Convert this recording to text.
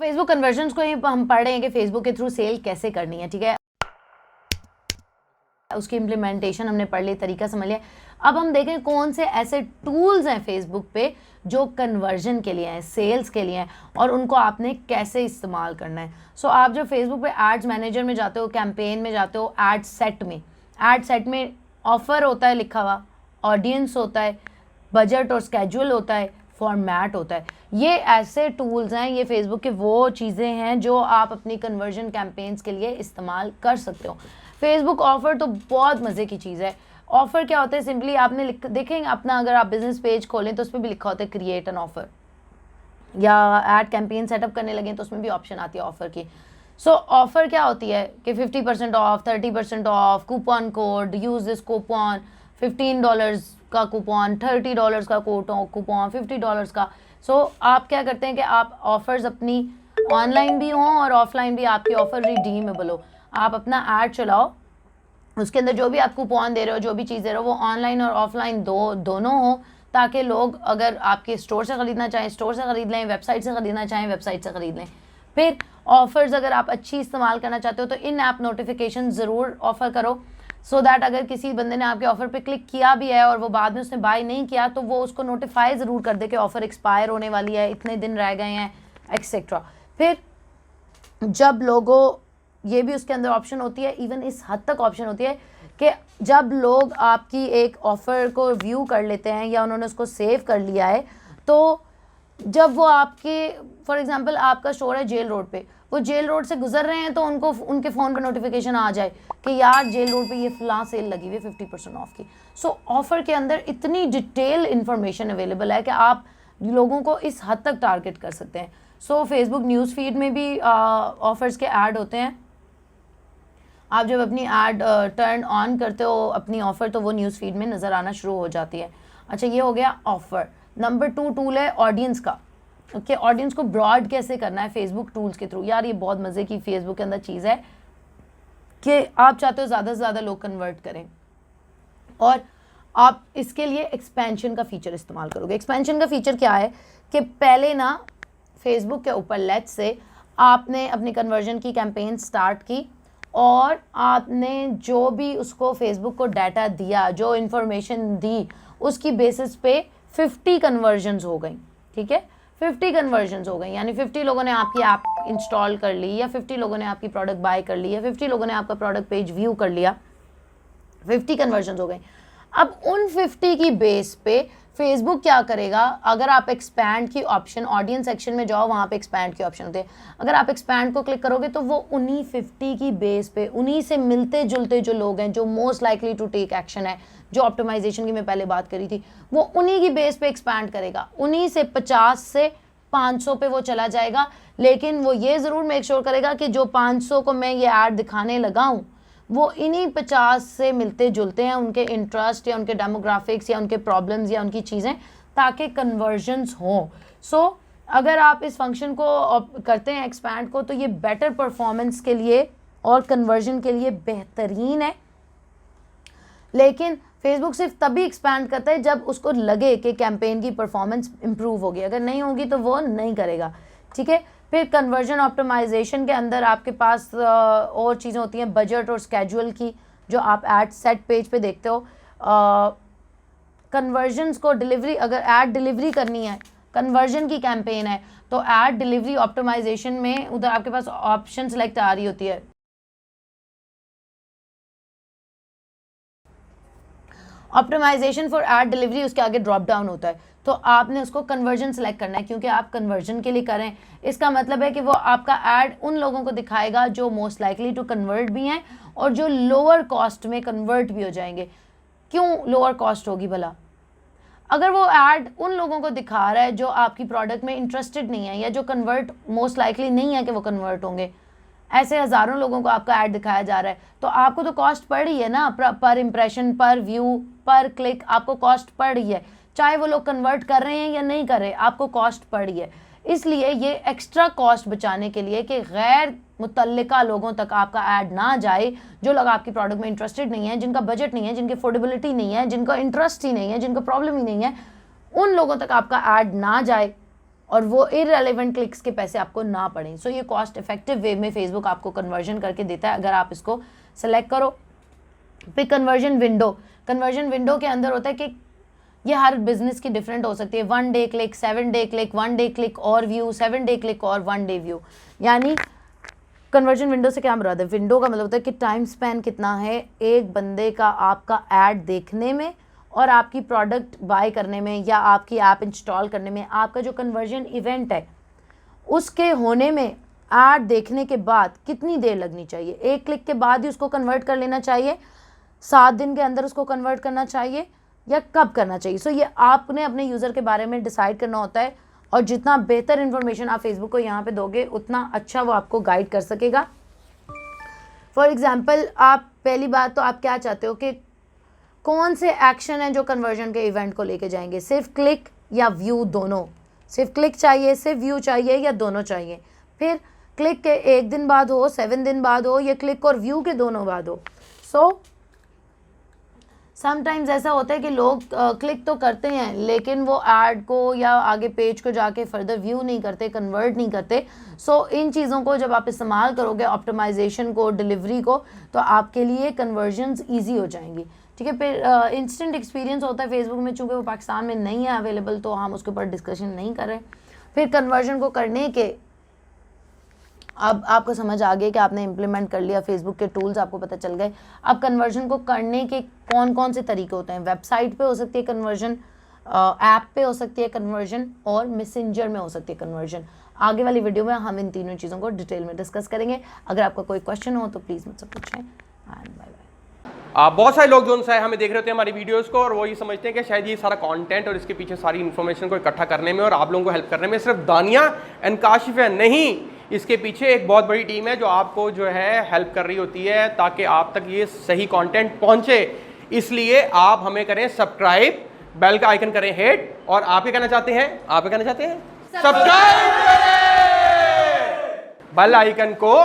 Facebook convergence को ही हम पढ़ रहे हैं कि फेसबुक के थ्रू सेल कैसे करनी है, ठीक है। उसकी इम्प्लीमेंटेशन हमने पढ़ ली, तरीका समझ लिया। अब हम देखें कौन से ऐसे टूल्स हैं फेसबुक पे जो कन्वर्जन के लिए हैं, सेल्स के लिए हैं, और उनको आपने कैसे इस्तेमाल करना है। सो आप जब फेसबुक पे एड्स मैनेजर में जाते हो, कैंपेन में जाते हो, एड सेट में ऑफर होता है लिखा हुआ, ऑडियंस होता है, बजट और स्केड्यूल होता है, फॉर्मेट होता है। ये ऐसे टूल्स हैं, ये फेसबुक के वो चीज़ें हैं जो आप अपनी कन्वर्जन कैंपेन्स के लिए इस्तेमाल कर सकते हो। फेसबुक ऑफ़र तो बहुत मज़े की चीज़ है। ऑफ़र क्या होता है, सिंपली आपने देखेंगे अपना, अगर आप बिजनेस पेज खोलें तो उस पर भी लिखा होता है क्रिएट एन ऑफ़र, या एड कैंपेन सेटअप करने लगे तो उसमें भी ऑप्शन आती है ऑफ़र की। सो ऑफ़र क्या होती है कि 50% of, 30% of, coupon code, use this coupon, $15 का कूपन, $30 का कूपन, $50 का। सो आप क्या करते हैं कि आप ऑफ़र्स अपनी ऑनलाइन भी हों और ऑफलाइन भी आपकी ऑफ़र रिडीमेबल हो। आप अपना ऐड चलाओ, उसके अंदर जो भी आप कूपन दे रहे हो, जो भी चीज़ दे रहे हो, वो ऑनलाइन और ऑफलाइन दोनों हो, ताकि लोग अगर आपके स्टोर से ख़रीदना चाहें स्टोर से ख़रीद लें, वेबसाइट से ख़रीदना चाहें वेबसाइट से ख़रीद लें। फिर ऑफ़र्स अगर आप अच्छी इस्तेमाल करना चाहते हो तो इन ऐप नोटिफिकेशन ज़रूर ऑफ़र करो, सो दैट अगर किसी बंदे ने आपके ऑफ़र पे क्लिक किया भी है और वो बाद में उसने बाय नहीं किया तो वो उसको नोटिफाई ज़रूर कर दे कि ऑफ़र एक्सपायर होने वाली है, इतने दिन रह गए हैं, एक्सेट्रा। फिर जब लोगों, ये भी उसके अंदर ऑप्शन होती है, इवन इस हद तक ऑप्शन होती है कि जब लोग आपकी एक ऑफ़र को व्यू कर लेते हैं या उन्होंने उसको सेव कर लिया है, तो जब वो आपके, फॉर एग्जांपल आपका स्टोर है जेल रोड पे, वो जेल रोड से गुजर रहे हैं तो उनको उनके फ़ोन पर नोटिफिकेशन आ जाए कि यार जेल रोड पे ये फ़लाँ सेल लगी हुई है 50% ऑफ की। सो ऑफ़र के अंदर इतनी डिटेल इन्फॉर्मेशन अवेलेबल है कि आप लोगों को इस हद तक टारगेट कर सकते हैं। सो फेसबुक न्यूज़ फीड में भी ऑफ़र्स के ऐड होते हैं। आप जब अपनी ऐड टर्न ऑन करते हो अपनी ऑफ़र, तो वो न्यूज़ फीड में नज़र आना शुरू हो जाती है। अच्छा, ये हो गया ऑफ़र। नंबर 2 टूल है ऑडियंस का। ओके, ऑडियंस को ब्रॉड कैसे करना है फेसबुक टूल्स के थ्रू। यार ये बहुत मज़े की फेसबुक के अंदर चीज़ है कि आप चाहते हो ज़्यादा से ज़्यादा लोग कन्वर्ट करें, और आप इसके लिए एक्सपेंशन का फ़ीचर इस्तेमाल करोगे। एक्सपेंशन का फ़ीचर क्या है कि पहले ना फेसबुक के ऊपर लेट्स से आपने अपनी कन्वर्जन की कैंपेन स्टार्ट की और आपने जो भी उसको फेसबुक को डाटा दिया, जो इन्फॉर्मेशन दी, उसकी बेसिस पे 50 कन्वर्जन्स हो गई, ठीक है। 50 कन्वर्जन्स हो गई, यानी 50 लोगों ने आपकी ऐप इंस्टॉल कर ली, या 50 लोगों ने आपकी प्रोडक्ट बाय कर ली, या 50 लोगों ने आपका प्रोडक्ट पेज व्यू कर लिया। 50 कन्वर्जन्स हो गई। अब उन 50 की बेस पे फेसबुक क्या करेगा, अगर आप एक्सपैंड की ऑप्शन, ऑडियंस सेक्शन में जाओ, वहाँ पे एक्सपैंड की ऑप्शन होते हैं, अगर आप एक्सपैंड को क्लिक करोगे तो वो उन्हीं 50 की बेस पे, उन्हीं से मिलते जुलते जो लोग हैं, जो most likely to take action है, जो ऑप्टिमाइजेशन की मैं पहले बात करी थी, वो उन्हीं की बेस पे एक्सपैंड करेगा। उन्हीं से 50 से 500 पे वो चला जाएगा, लेकिन वो ये ज़रूर मेक श्योर करेगा कि जो 500 को मैं ये ऐड दिखाने लगा हूँ वो इन्हीं 50 से मिलते जुलते हैं, उनके इंटरेस्ट या उनके डेमोग्राफिक्स या उनके प्रॉब्लम्स या उनकी चीज़ें, ताकि कन्वर्जन्स हों। सो अगर आप इस फंक्शन को करते हैं एक्सपैंड को, तो ये बेटर परफॉर्मेंस के लिए और कन्वर्जन के लिए बेहतरीन है। लेकिन फेसबुक सिर्फ तभी एक्सपैंड करता है जब उसको लगे कि कैंपेन की परफॉर्मेंस इंप्रूव होगी, अगर नहीं होगी तो वो नहीं करेगा, ठीक है। फिर कन्वर्जन ऑप्टिमाइजेशन के अंदर आपके पास और चीज़ें होती हैं, बजट और स्केड्यूल की, जो आप ऐड सेट पेज पे देखते हो। कन्वर्जन्स को डिलीवरी, अगर ऐड डिलीवरी करनी है, कन्वर्जन की कैंपेन है, तो ऐड डिलीवरी ऑप्टिमाइजेशन में उधर आपके पास ऑप्शन सेलेक्ट आ रही होती है, ऑप्टिमाइजेशन फॉर ऐड डिलीवरी, उसके आगे ड्रॉप डाउन होता है, तो आपने उसको कन्वर्जन सेलेक्ट करना है, क्योंकि आप कन्वर्जन के लिए करें। इसका मतलब है कि वो आपका ऐड उन लोगों को दिखाएगा जो मोस्ट लाइकली टू कन्वर्ट भी हैं और जो लोअर कॉस्ट में कन्वर्ट भी हो जाएंगे। क्यों लोअर कॉस्ट होगी भला? अगर वो ऐड उन लोगों को दिखा रहा है जो आपकी प्रोडक्ट में इंटरेस्टेड नहीं है, या जो कन्वर्ट मोस्ट लाइकली नहीं है कि वो कन्वर्ट होंगे, ऐसे हज़ारों लोगों को आपका ऐड दिखाया जा रहा है, तो आपको तो कॉस्ट पड़ रही है ना, पर इम्प्रेशन, पर व्यू, पर क्लिक, आपको कॉस्ट पड़ रही है, चाहे वो लोग कन्वर्ट कर रहे हैं या नहीं कर रहे, आपको कॉस्ट पड़ रही है। इसलिए ये एक्स्ट्रा कॉस्ट बचाने के लिए कि गैर मुतल्लिका लोगों तक आपका ऐड ना जाए, जो लोग आपकी प्रोडक्ट में इंटरेस्टेड नहीं है, जिनका बजट नहीं है, जिनकी अफोर्डेबिलिटी नहीं है, जिनका इंटरेस्ट ही नहीं है, जिनका प्रॉब्लम ही नहीं है, उन लोगों तक आपका ऐड ना जाए और वो इररिलेवेंट क्लिक्स के पैसे आपको ना पड़ें। सो ये कॉस्ट इफेक्टिव वे में फेसबुक आपको कन्वर्जन करके देता है अगर आप इसको सेलेक्ट करो। फिर कन्वर्जन विंडो के अंदर होता है कि ये हर बिजनेस की डिफरेंट हो सकती है। 1 day click, 7 day click, 1 day click और व्यू, 7 डे क्लिक और 1 डे व्यू। यानी कन्वर्जन विंडो से क्या मुराद है? विंडो का मतलब होता है कि टाइम स्पैन कितना है एक बंदे का आपका ऐड देखने में और आपकी प्रोडक्ट बाय करने में या आपकी ऐप इंस्टॉल करने में। आपका जो कन्वर्जन इवेंट है उसके होने में ऐड देखने के बाद कितनी देर लगनी चाहिए? 1 क्लिक के बाद ही उसको कन्वर्ट कर लेना चाहिए, 7 दिन के अंदर उसको कन्वर्ट करना चाहिए, या कब करना चाहिए? सो ये आपने अपने यूज़र के बारे में डिसाइड करना होता है और जितना बेहतर इन्फॉर्मेशन आप फेसबुक को यहाँ पे दोगे उतना अच्छा वो आपको गाइड कर सकेगा। फॉर एग्जांपल, आप पहली बात तो आप क्या चाहते हो कि कौन से एक्शन हैं जो कन्वर्जन के इवेंट को लेके जाएंगे? सिर्फ क्लिक या व्यू, दोनों? सिर्फ क्लिक चाहिए, सिर्फ व्यू चाहिए, या दोनों चाहिए? फिर क्लिक के 1 दिन बाद हो, 7 दिन बाद हो, या क्लिक और व्यू के दोनों बाद हो? सो समटाइम्स ऐसा होता है कि लोग क्लिक तो करते हैं लेकिन वो ऐड को या आगे पेज को जाके फर्दर व्यू नहीं करते, कन्वर्ट नहीं करते। सो इन चीज़ों को जब आप इस्तेमाल करोगे, ऑप्टिमाइजेशन को, डिलीवरी को, तो आपके लिए कन्वर्जन्स ईजी हो जाएंगी। ठीक है। फिर इंस्टेंट एक्सपीरियंस होता है फेसबुक में, चूँकि वो पाकिस्तान में नहीं है अवेलेबल तो हम उसके ऊपर डिस्कशन नहीं कर रहे। फिर कन्वर्जन को करने के अब आपको समझ आ गया कि आपने इम्प्लीमेंट कर लिया, फेसबुक के टूल्स आपको पता चल गए। अब कन्वर्जन को करने के कौन कौन से तरीके होते हैं? वेबसाइट पे हो सकती है कन्वर्जन, ऐप पे हो सकती है कन्वर्जन, और मैसेंजर में हो सकती है कन्वर्जन। आगे वाली वीडियो में हम इन तीनों चीज़ों को डिटेल में डिस्कस करेंगे। अगर आपका कोई क्वेश्चन हो तो प्लीज़ मुझसे पूछें। And bye bye. बहुत सारे लोग जो हमें देख रहे होते हैं हमारी वीडियोस को और वो ये समझते हैं कि शायद ये सारा कंटेंट और इसके पीछे सारी इन्फॉर्मेशन को इकट्ठा करने में और आप लोगों को हेल्प करने में सिर्फ दानिया एंड काशिफ है। नहीं, इसके पीछे एक बहुत बड़ी टीम है जो आपको जो है हेल्प कर रही होती है ताकि आप तक ये सही कंटेंट पहुंचे। इसलिए आप हमें करें सब्सक्राइब, बेल का आइकन करें हिट, और आप क्या कहना चाहते हैं? आप क्या कहना चाहते हैं? सब्सक्राइब करें, बेल आइकन को